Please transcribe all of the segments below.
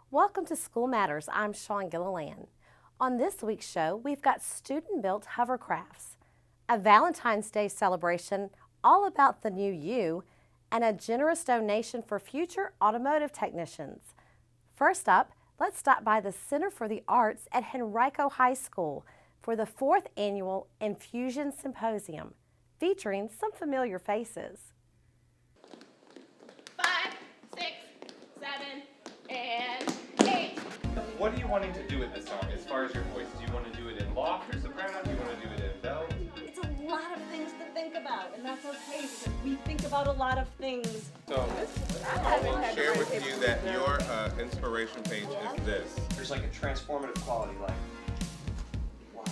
Welcome to School Matters. I'm Shawn Gilliland. On this week's show, we've got student-built hovercrafts, a Valentine's Day celebration all about the new you, and a generous donation for future automotive technicians. First up, let's stop by the Center for the Arts at Henrico High School for the 4th Annual Infusion Symposium, featuring some familiar faces. 5, 6, 7, and 8. What are you wanting to do with this song as far as your voice? Do you want to do it in loft or soprano? Do you want to do it in belt? It's a lot of things to think about, and that's okay because we think about a lot of things. So I will share with you that your inspiration page is this. There's like a transformative quality, like, wow,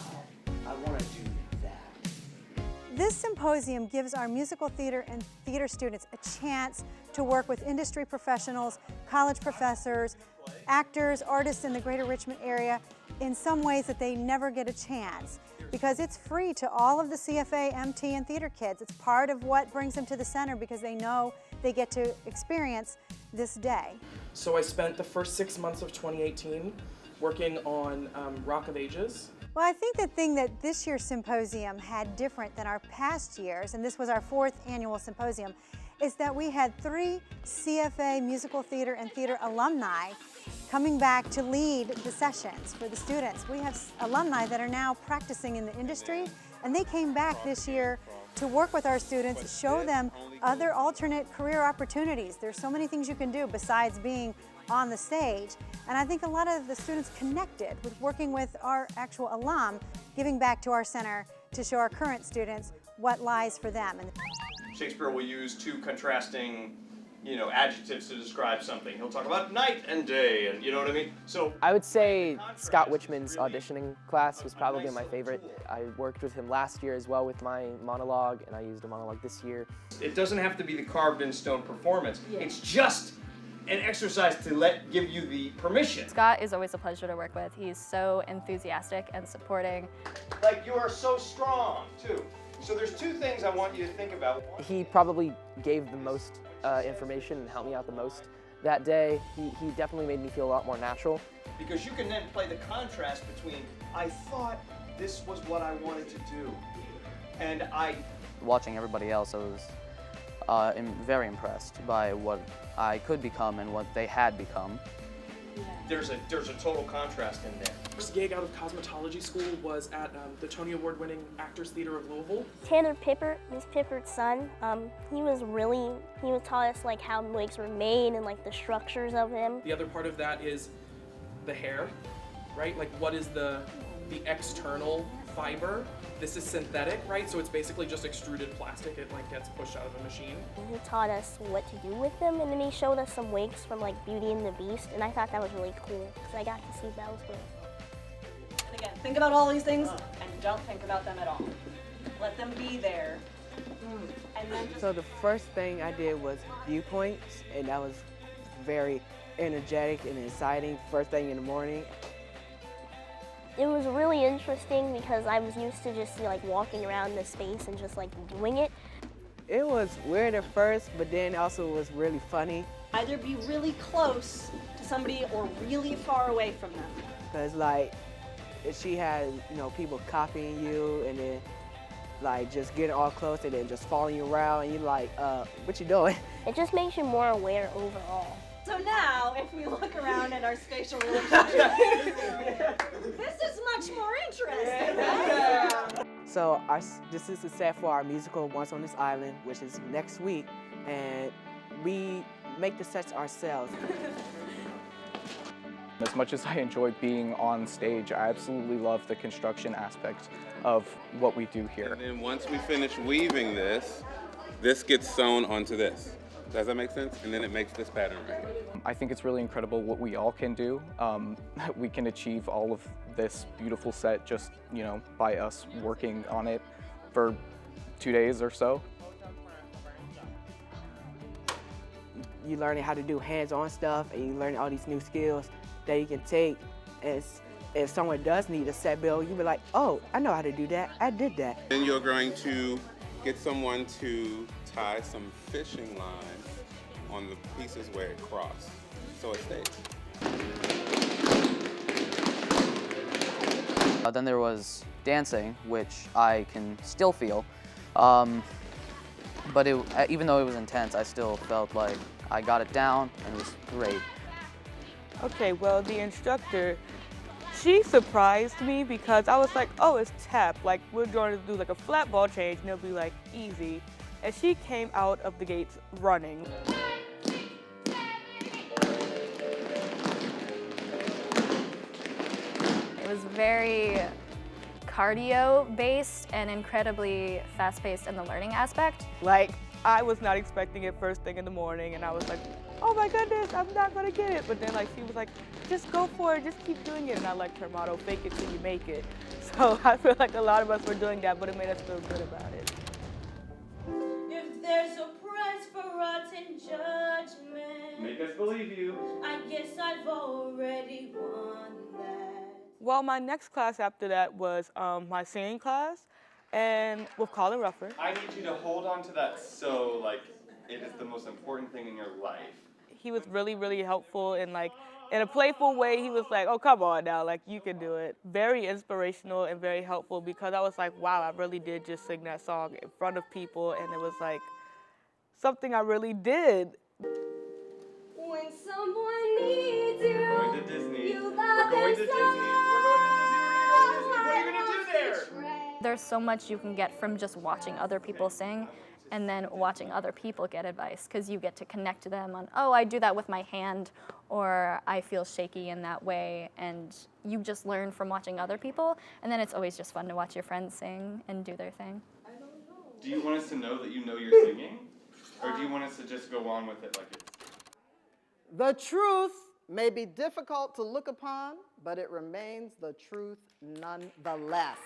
I want to do that. This symposium gives our musical theater and theater students a chance to work with industry professionals, college professors, actors, artists in the greater Richmond area in some ways that they never get a chance, because it's free to all of the CFA, MT, and theater kids. It's part of what brings them to the center because they know they get to experience this day. So I spent the first 6 months of 2018 working on Rock of Ages. Well, I think the thing that this year's symposium had different than our past years, and this was our 4th annual symposium, is that we had 3 CFA musical theater and theater alumni coming back to lead the sessions for the students. We have alumni that are now practicing in the industry, and they came back this year to work with our students, show them other alternate career opportunities. There's so many things you can do besides being on the stage, and I think a lot of the students connected with working with our actual alum, giving back to our center to show our current students what lies for them. Shakespeare will use 2 contrasting, adjectives to describe something. He'll talk about night and day, and you know what I mean? So I would say Scott Wichman's auditioning class was probably my favorite. I worked with him last year as well with my monologue, and I used a monologue this year. it doesn't have to be the carved in stone performance. It's just an exercise to give you the permission. Scott is always a pleasure to work with. He's so enthusiastic and supporting. Like, you are so strong, too. So there's 2 things I want you to think about. He probably gave the most information and helped me out the most that day. He definitely made me feel a lot more natural. Because you can then play the contrast between, I thought this was what I wanted to do, and I... Watching everybody else, I was very impressed by what I could become and what they had become. There's a total contrast in there. First gig out of cosmetology school was at the Tony Award-winning Actors Theater of Louisville. Tanner Pippert, Miss Pippert's son, he taught us like how wigs were made and like the structures of them. The other part of that is the hair, right? Like, what is the external fiber? This is synthetic, right? So it's basically just extruded plastic. It like gets pushed out of a machine. He taught us what to do with them, and then he showed us some wigs from like Beauty and the Beast, and I thought that was really cool because I got to see Belle's wig. And again, think about all these things and don't think about them at all. Let them be there. And then just... So the first thing I did was viewpoints, and that was very energetic and exciting first thing in the morning. It was really interesting because I was used to just like walking around the space and just like doing it. It was weird at first, but then also was really funny. Either be really close to somebody or really far away from them. Because like, if she had, people copying you and then like just getting all close and then just following you around and you're like, what you doing? It just makes you more aware overall. So now, if we look around at our spatial relationships, this is much more interesting. So this is the set for our musical Once on This Island, which is next week, and we make the sets ourselves. As much as I enjoy being on stage, I absolutely love the construction aspect of what we do here. And then once we finish weaving this gets sewn onto this. Does that make sense? And then it makes this pattern right here. I think it's really incredible what we all can do. We can achieve all of this beautiful set just, by us working on it for 2 days or so. You're learning how to do hands-on stuff, and you're learning all these new skills that you can take. And if someone does need a set build, you'll be like, oh, I know how to do that. I did that. Then you're going to get someone to tie some fishing lines on the pieces where it crossed, so it stays. Then there was dancing, which I can still feel, but even though it was intense, I still felt like I got it down and it was great. Okay, well, the instructor, she surprised me because I was like, oh, it's tap. Like, we're going to do like a flat ball change and it'll be like easy. And she came out of the gates running. It was very cardio-based and incredibly fast-paced in the learning aspect. Like, I was not expecting it first thing in the morning, and I was like, oh my goodness, I'm not gonna get it. But then like she was like, just go for it, just keep doing it. And I liked her motto, fake it till you make it. So I feel like a lot of us were doing that, but it made us feel good about it. If there's a price for rotten judgment, Make us believe you. I guess I've already won that. Well, my next class after that was my singing class, and with Colin Rufford. I need you to hold on to that so, like, it is the most important thing in your life. He was really, really helpful, and like, in a playful way, he was like, oh, come on now, like, you can do it. Very inspirational and very helpful, because I was like, wow, I really did just sing that song in front of people, and it was like something I really did. When someone needs you, We're going to Disney. You We're going to Disney. We're going to Disney. We're going to Disney. What are you going to do there? There's so much you can get from just watching other people sing and then watching other people get advice, because you get to connect to them on, oh, I do that with my hand, or I feel shaky in that way, and you just learn from watching other people, and then it's always just fun to watch your friends sing and do their thing. Do you want us to know that you know you're singing? Or do you want us to just go on with it like it's... The truth may be difficult to look upon, but it remains the truth nonetheless.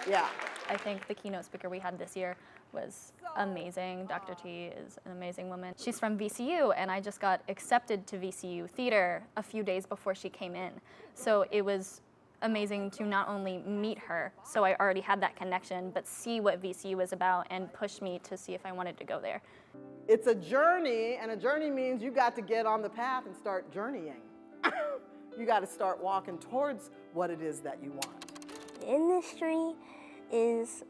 Yeah. I think the keynote speaker we had this year was amazing. Dr. T is an amazing woman. She's from VCU, and I just got accepted to VCU Theater a few days before she came in. So it was amazing to not only meet her, so I already had that connection, but see what VCU is about and push me to see if I wanted to go there. It's a journey, and a journey means you got to get on the path and start journeying. You got to start walking towards what it is that you want. The industry is,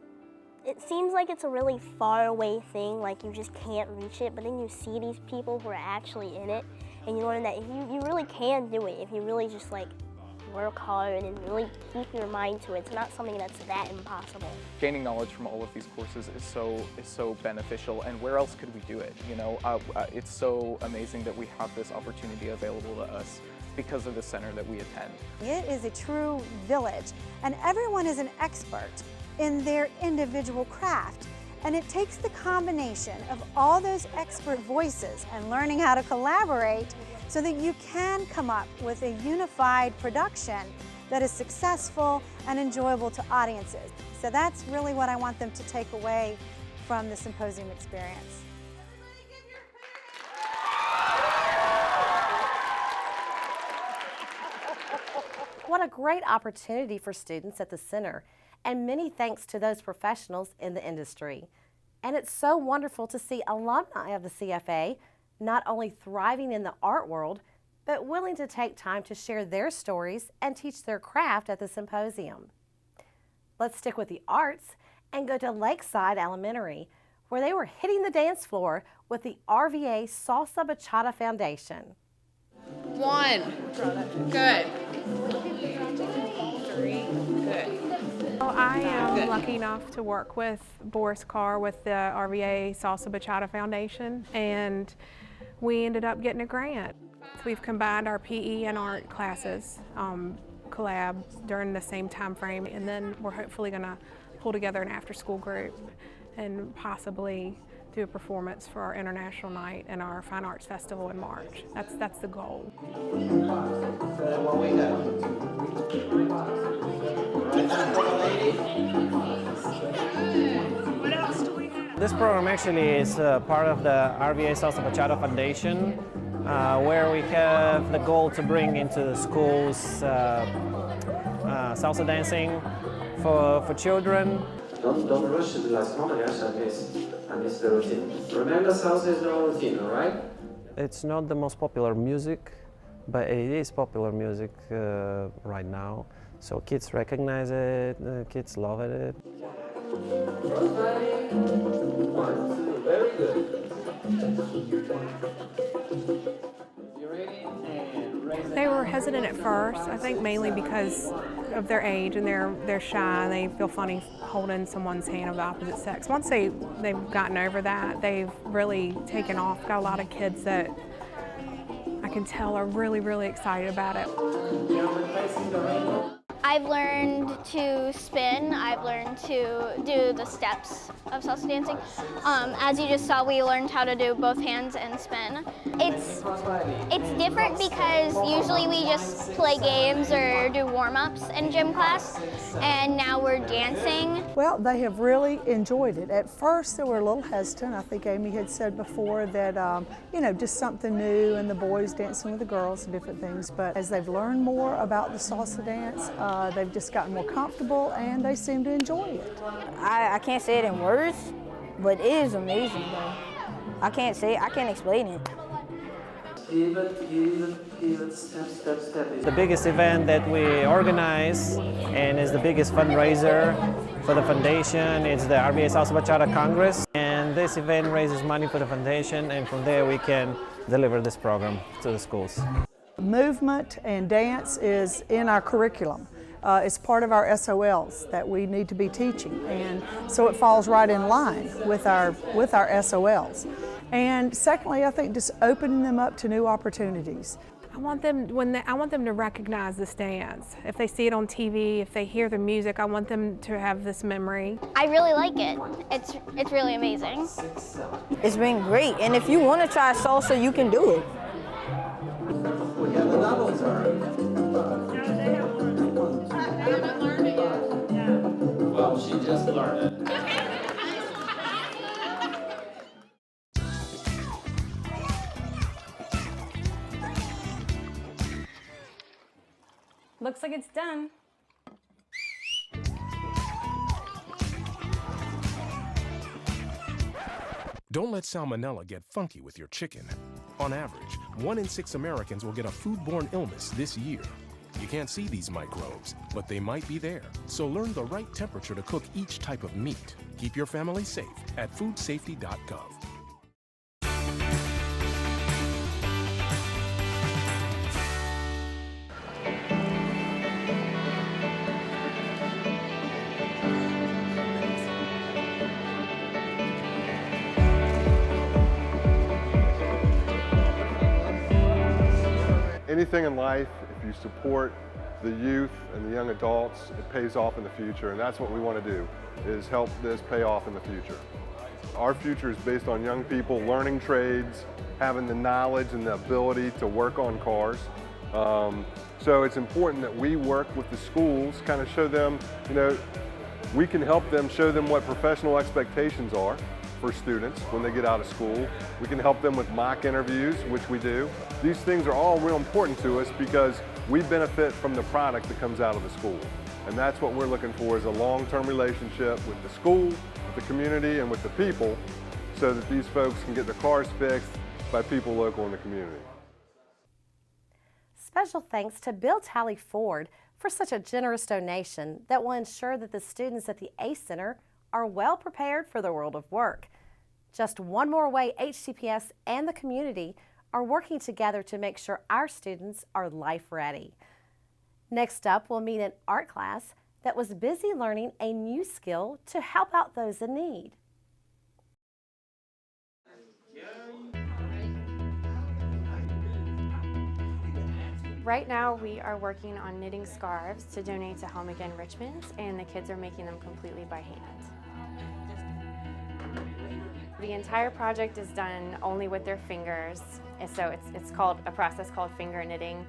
it seems like it's a really far away thing, like you just can't reach it, but then you see these people who are actually in it, and you learn that you really can do it if you really just like work hard and really keep your mind to it. It's not something that's that impossible. Gaining knowledge from all of these courses is so beneficial, and where else could we do it? You know, it's so amazing that we have this opportunity available to us because of the center that we attend. It is a true village, and everyone is an expert in their individual craft. And it takes the combination of all those expert voices and learning how to collaborate so that you can come up with a unified production that is successful and enjoyable to audiences. So that's really what I want them to take away from the symposium experience. What a great opportunity for students at the center, and many thanks to those professionals in the industry. And it's so wonderful to see alumni of the CFA not only thriving in the art world, but willing to take time to share their stories and teach their craft at the symposium. Let's stick with the arts and go to Lakeside Elementary, where they were hitting the dance floor with the RVA Salsa Bachata Foundation. 1. Good. 3. Good. I am lucky enough to work with Boris Carr with the RVA Salsa Bachata Foundation, and we ended up getting a grant. So we've combined our PE and art classes, collab during the same time frame, and then we're hopefully going to pull together an after-school group and possibly do a performance for our International Night and our Fine Arts Festival in March. That's the goal. This program actually is part of the RVA Salsa Bachata Foundation, where we have the goal to bring into the schools salsa dancing for children. Don't rush to the last moment, yes, and it's the routine. Remember, salsa is no routine, all right? It's not the most popular music, but it is popular music right now. So kids recognize it, kids love it. Very good. You ready? And raise They were hesitant at first, I think mainly because of their age and they're shy. They feel funny holding someone's hand of the opposite sex. Once they've gotten over that, they've really taken off. Got a lot of kids that I can tell are really, really excited about it. I've learned to spin. I've learned to do the steps of salsa dancing. As you just saw, we learned how to do both hands and spin. It's different because usually we just play games or do warm-ups in gym class, and now we're dancing. Well, they have really enjoyed it. At first, they were a little hesitant. I think Amy had said before that, you know, just something new and the boys dancing with the girls and different things. But as they've learned more about the salsa dance, they've just gotten more comfortable and they seem to enjoy it. I can't say it in words, but it is amazing, though. I can't explain it. The biggest event that we organize and is the biggest fundraiser for the foundation is the RVA Salsa Bachata Congress. And this event raises money for the foundation, and from there we can deliver this program to the schools. Movement and dance is in our curriculum. It's part of our SOLs that we need to be teaching, and so it falls right in line with our SOLs. And secondly, I think just opening them up to new opportunities. I want them to recognize this dance. If they see it on TV, if they hear the music, I want them to have this memory. I really like it. It's really amazing. It's been great, and if you want to try salsa, you can do it. We have the double turn. Well, she just learned it. Looks like it's done. Don't let salmonella get funky with your chicken. On average, 1 in 6 Americans will get a foodborne illness this year. You can't see these microbes, but they might be there. So learn the right temperature to cook each type of meat. Keep your family safe at foodsafety.gov. Anything in life, if you support the youth and the young adults, it pays off in the future, and that's what we want to do, is help this pay off in the future. Our future is based on young people learning trades, having the knowledge and the ability to work on cars. So it's important that we work with the schools, kind of show them, you know, we can help them, show them what professional expectations are for students when they get out of school. We can help them with mock interviews, which we do. These things are all real important to us because we benefit from the product that comes out of the school. And that's what we're looking for, is a long-term relationship with the school, with the community, and with the people, so that these folks can get their cars fixed by people local in the community. Special thanks to Bill Talley Ford for such a generous donation that will ensure that the students at the ACE Center are well prepared for the world of work. Just one more way HCPS and the community are working together to make sure our students are life ready. Next up, we'll meet an art class that was busy learning a new skill to help out those in need. Right now we are working on knitting scarves to donate to Holman Enrichment, and the kids are making them completely by hand. The entire project is done only with their fingers, and so it's called a process called finger knitting.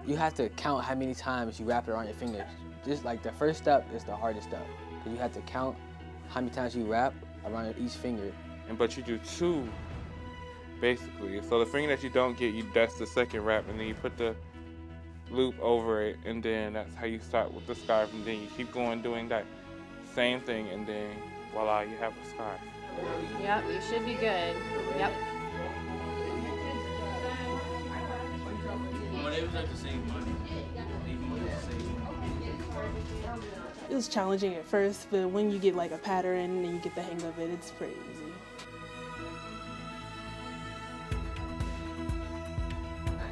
You have to count how many times you wrap it around your fingers. Just like the first step is the hardest step, because you have to count how many times you wrap around each finger. But you do 2, basically. So the finger that you don't get, that's the second wrap, and then you put the loop over it, and then that's how you start with the scarf, and then you keep going doing that same thing, and then voila, you have a scarf. Yep, you should be good. Yep. It was challenging at first, but when you get like a pattern and you get the hang of it, it's pretty easy.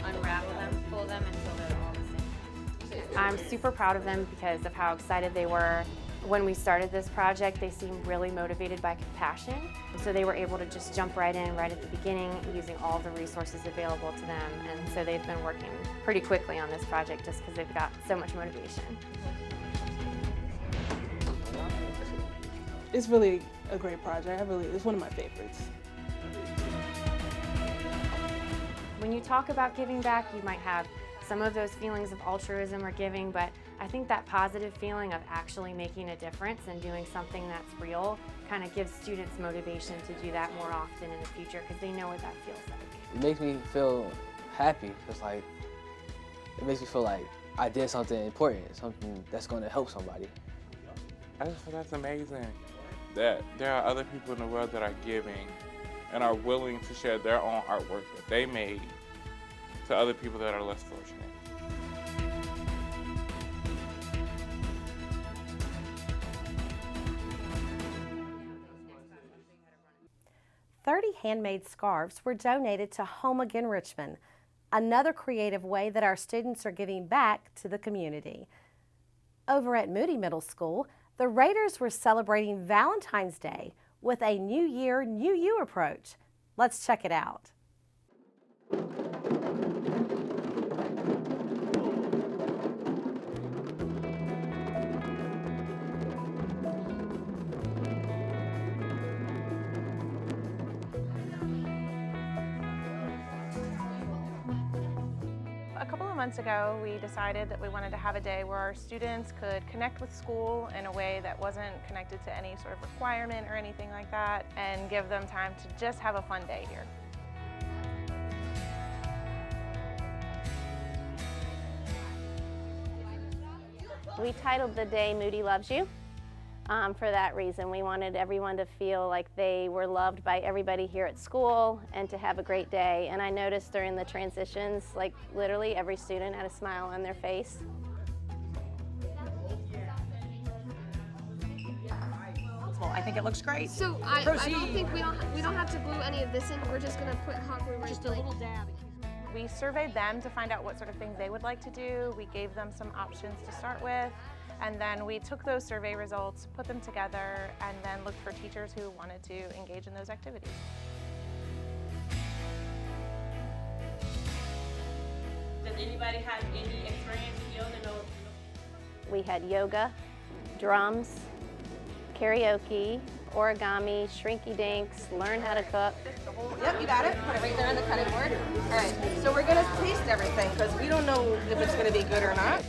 Unravel them, pull them until they're all the same. I'm super proud of them because of how excited they were. When we started this project, they seemed really motivated by compassion. So they were able to just jump right in right at the beginning using all the resources available to them. And so they've been working pretty quickly on this project just because they've got so much motivation. It's really a great project. It's one of my favorites. When you talk about giving back, you might have some of those feelings of altruism or giving, but I think that positive feeling of actually making a difference and doing something that's real kind of gives students motivation to do that more often in the future because they know what that feels like. It makes me feel happy. It's like, it makes me feel like I did something important, something that's going to help somebody. I just think that's amazing that there are other people in the world that are giving and are willing to share their own artwork that they made to other people that are less fortunate. "30 handmade scarves were donated to Holman in Richmond, another creative way that our students are giving back to the community. Over at Moody Middle School, the Raiders were celebrating Valentine's Day with a New Year, New You approach. Let's check it out. A couple of months ago, we decided that we wanted to have a day where our students could connect with school in a way that wasn't connected to any sort of requirement or anything like that, and give them time to just have a fun day here. We titled the day Moody Loves You. For that reason, we wanted everyone to feel like they were loved by everybody here at school and to have a great day. And I noticed during the transitions, like literally every student had a smile on their face. I think it looks great. So I don't think we don't have to glue any of this in. We're just gonna put hot glue right. Just a little dab. We surveyed them to find out what sort of things they would like to do. We gave them some options to start with. And then we took those survey results, put them together, and then looked for teachers who wanted to engage in those activities. Does anybody have any experience with yoga? We had yoga, drums, karaoke, origami, shrinky dinks, learn how to cook. Yep, you got it. Put it right there on the cutting board. All right, so we're gonna taste everything because we don't know if it's gonna be good or not.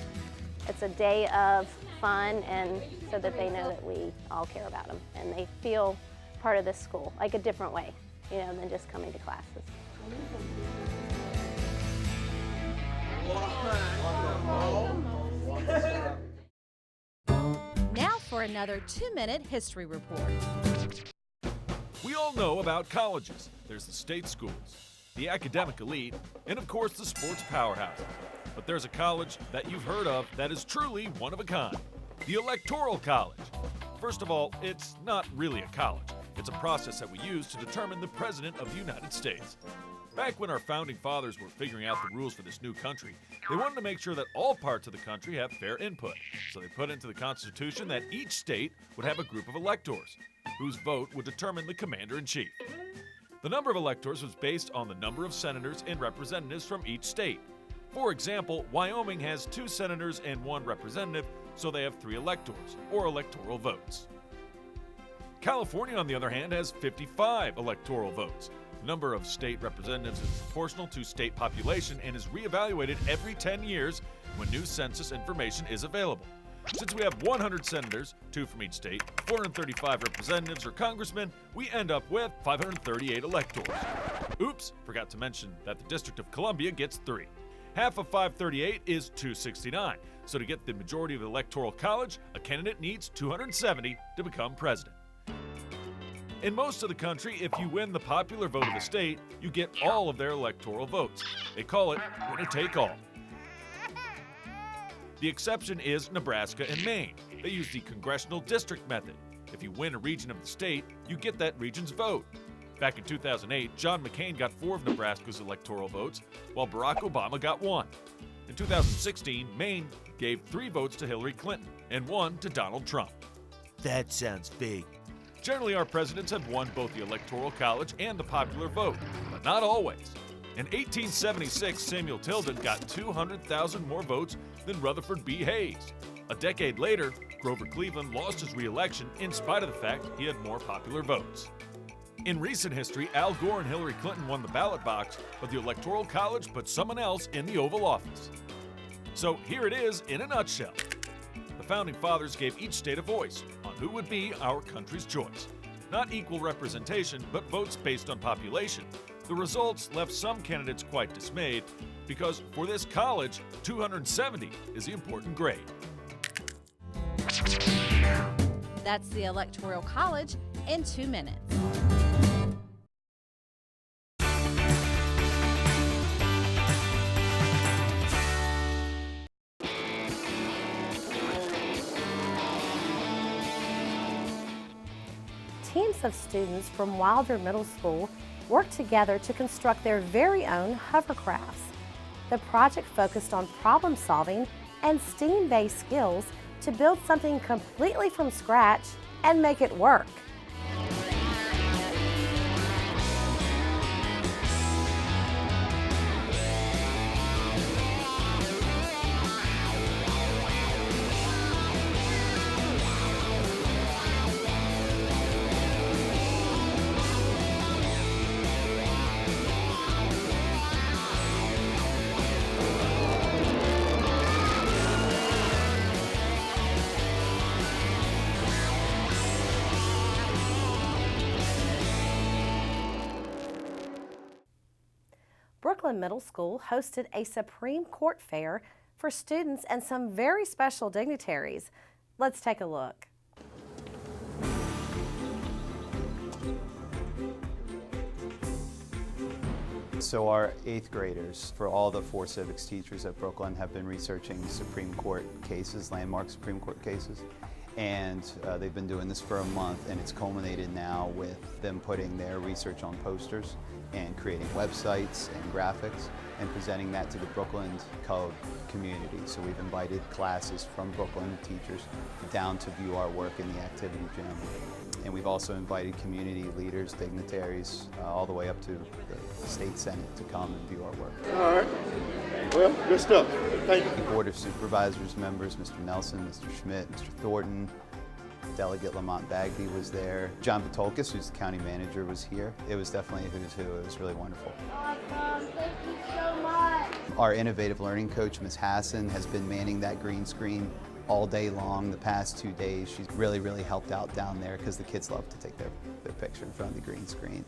It's a day of fun, and so that they know that we all care about them and they feel part of this school, like a different way, you know, than just coming to classes. Now for another 2-minute history report. We all know about colleges. There's the state schools, the academic elite, and of course the sports powerhouse. But there's a college that you've heard of that is truly one of a kind, the Electoral College. First of all, it's not really a college. It's a process that we use to determine the President of the United States. Back when our founding fathers were figuring out the rules for this new country, they wanted to make sure that all parts of the country have fair input. So they put into the Constitution that each state would have a group of electors, whose vote would determine the commander-in-chief. The number of electors was based on the number of senators and representatives from each state. For example, Wyoming has 2 senators and 1 representative, so they have 3 electors, or electoral votes. California, on the other hand, has 55 electoral votes. The number of state representatives is proportional to state population and is reevaluated every 10 years when new census information is available. Since we have 100 senators, 2 from each state, 435 representatives or congressmen, we end up with 538 electors. Oops, forgot to mention that the District of Columbia gets 3. Half of 538 is 269, so to get the majority of the Electoral College, a candidate needs 270 to become president. In most of the country, if you win the popular vote of the state, you get all of their electoral votes. They call it winner take all. The exception is Nebraska and Maine. They use the congressional district method. If you win a region of the state, you get that region's vote. Back in 2008, John McCain got 4 of Nebraska's electoral votes, while Barack Obama got 1. In 2016, Maine gave 3 votes to Hillary Clinton and 1 to Donald Trump. That sounds fake. Generally, our presidents have won both the Electoral College and the popular vote, but not always. In 1876, Samuel Tilden got 200,000 more votes than Rutherford B. Hayes. A decade later, Grover Cleveland lost his re-election in spite of the fact he had more popular votes. In recent history, Al Gore and Hillary Clinton won the ballot box, but the Electoral College put someone else in the Oval Office. So here it is in a nutshell. The Founding Fathers gave each state a voice on who would be our country's choice. Not equal representation, but votes based on population. The results left some candidates quite dismayed because for this college, 270 is the important grade. That's the Electoral College in 2 minutes. Teams of students from Wilder Middle School worked together to construct their very own hovercrafts. The project focused on problem solving and STEAM-based skills to build something completely from scratch and make it work. Brookland Middle School hosted a Supreme Court fair for students and some very special dignitaries. Let's take a look. So our 8th graders, for all the 4 civics teachers at Brookland, have been researching Supreme Court cases, landmark Supreme Court cases. And they've been doing this for a month, and it's culminated now with them putting their research on posters and creating websites and graphics and presenting that to the Brookland Code community. So we've invited classes from Brookland teachers down to view our work in the activity gym. And we've also invited community leaders, dignitaries, all the way up to the state senate to come and view our work. All right. Well, good stuff. Thank you. The Board of Supervisors members, Mr. Nelson, Mr. Schmidt, Mr. Thornton, Delegate Lamont Bagby was there. John Patolkas, who's the county manager, was here. It was definitely a who's who. It was really wonderful. Awesome. Thank you so much. Our innovative learning coach, Ms. Hassan, has been manning that green screen all day long the past 2 days. She's really helped out down there because the kids love to take their picture in front of the green screen.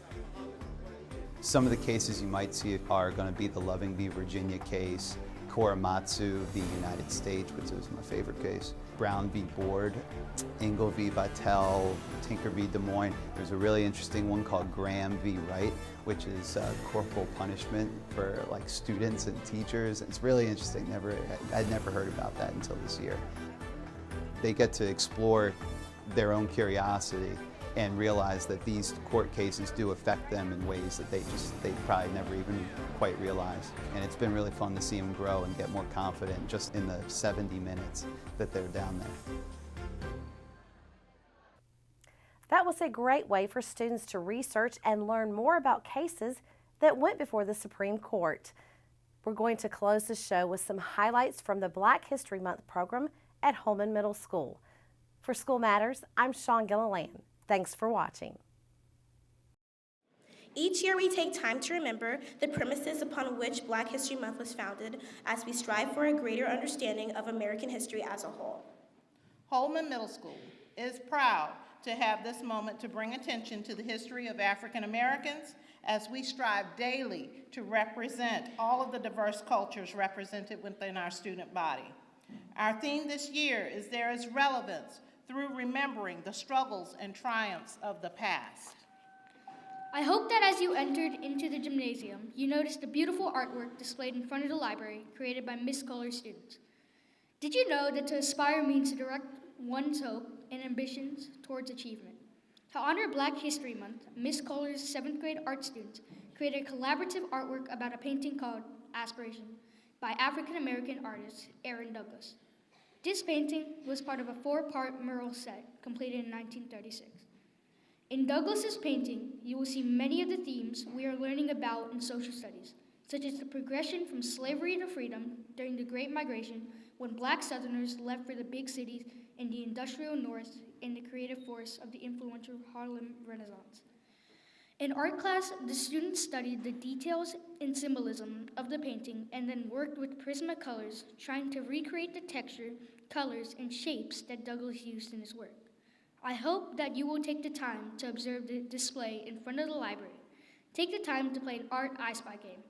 Some of the cases you might see are going to be the Loving v. Virginia case, Korematsu v. United States, which is my favorite case, Brown v. Board, Engel v. Battelle, Tinker v. Des Moines. There's a really interesting one called Graham v. Wright, which is corporal punishment for like students and teachers. It's really interesting. I'd never heard about that until this year. They get to explore their own curiosity and realize that these court cases do affect them in ways that they probably never even quite realized. And it's been really fun to see them grow and get more confident just in the 70 minutes that they're down there. That was a great way for students to research and learn more about cases that went before the Supreme Court. We're going to close the show with some highlights from the Black History Month program at Holman Middle School. For School Matters, I'm Shawn Gilliland. Thanks for watching. Each year we take time to remember the premises upon which Black History Month was founded as we strive for a greater understanding of American history as a whole. Holman Middle School is proud to have this moment to bring attention to the history of African Americans as we strive daily to represent all of the diverse cultures represented within our student body. Our theme this year is There is Relevance through remembering the struggles and triumphs of the past. I hope that as you entered into the gymnasium, you noticed the beautiful artwork displayed in front of the library created by Miss Color's students. Did you know that to aspire means to direct one's hope and ambitions towards achievement? To honor Black History Month, Miss Color's 7th grade art students created a collaborative artwork about a painting called Aspiration by African-American artist Aaron Douglas. This painting was part of a 4-part mural set completed in 1936. In Douglas's painting, you will see many of the themes we are learning about in social studies, such as the progression from slavery to freedom during the Great Migration when Black Southerners left for the big cities in the industrial North and the creative force of the influential Harlem Renaissance. In art class, the students studied the details and symbolism of the painting and then worked with Prismacolors, trying to recreate the texture, colors, and shapes that Douglas used in his work. I hope that you will take the time to observe the display in front of the library. Take the time to play an art I Spy game.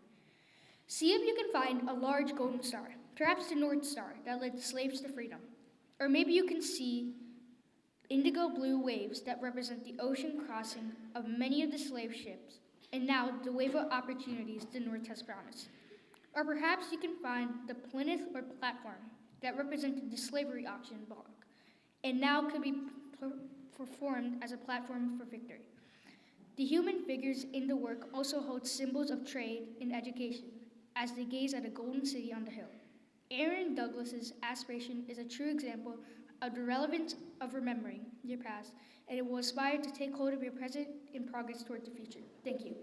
See if you can find a large golden star, perhaps the North Star that led slaves to freedom. Or maybe you can see indigo blue waves that represent the ocean crossing of many of the slave ships, and now the wave of opportunities the North has promised. Or perhaps you can find the plinth or platform that represented the slavery auction block, and now could be performed as a platform for victory. The human figures in the work also hold symbols of trade and education as they gaze at a golden city on the hill. Aaron Douglas's Aspiration is a true example of the relevance of remembering your past, and it will aspire to take hold of your present and progress towards the future. Thank you.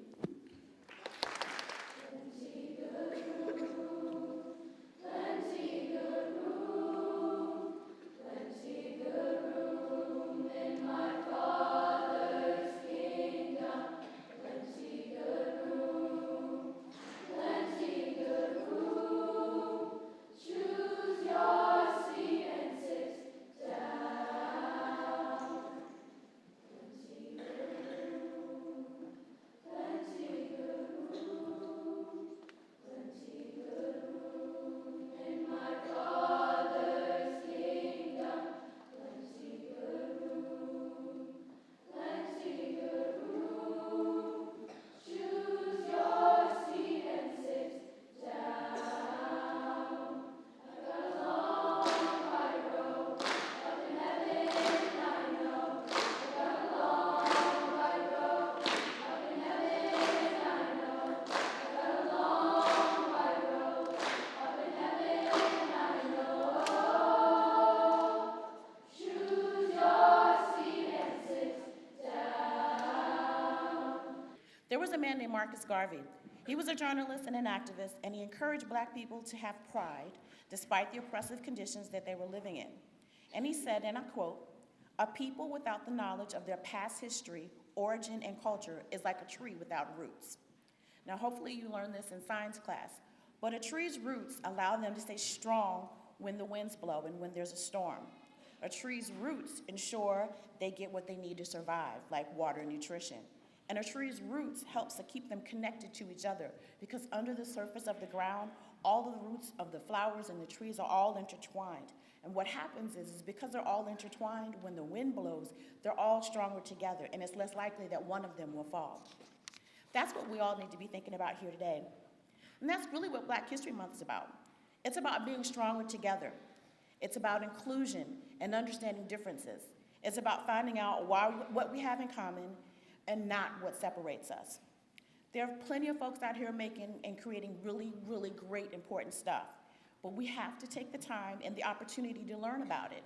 There was a man named Marcus Garvey. He was a journalist and an activist, and he encouraged Black people to have pride despite the oppressive conditions that they were living in. And he said, and I quote, "A people without the knowledge of their past history, origin, and culture is like a tree without roots." Now, hopefully you learned this in science class, but a tree's roots allow them to stay strong when the winds blow and when there's a storm. A tree's roots ensure they get what they need to survive, like water and nutrition. And a tree's roots helps to keep them connected to each other because under the surface of the ground, all of the roots of the flowers and the trees are all intertwined. And what happens is because they're all intertwined, when the wind blows, they're all stronger together, and it's less likely that one of them will fall. That's what we all need to be thinking about here today. And that's really what Black History Month is about. It's about being stronger together. It's about inclusion and understanding differences. It's about finding out what we have in common and not what separates us. There are plenty of folks out here making and creating really, really great, important stuff, but we have to take the time and the opportunity to learn about it.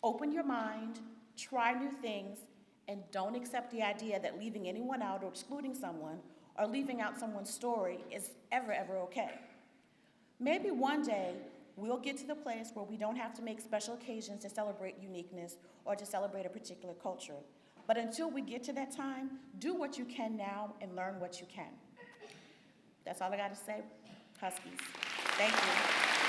Open your mind, try new things, and don't accept the idea that leaving anyone out or excluding someone or leaving out someone's story is ever okay. Maybe one day we'll get to the place where we don't have to make special occasions to celebrate uniqueness or to celebrate a particular culture. But until we get to that time, do what you can now and learn what you can. That's all I got to say, Huskies. Thank you.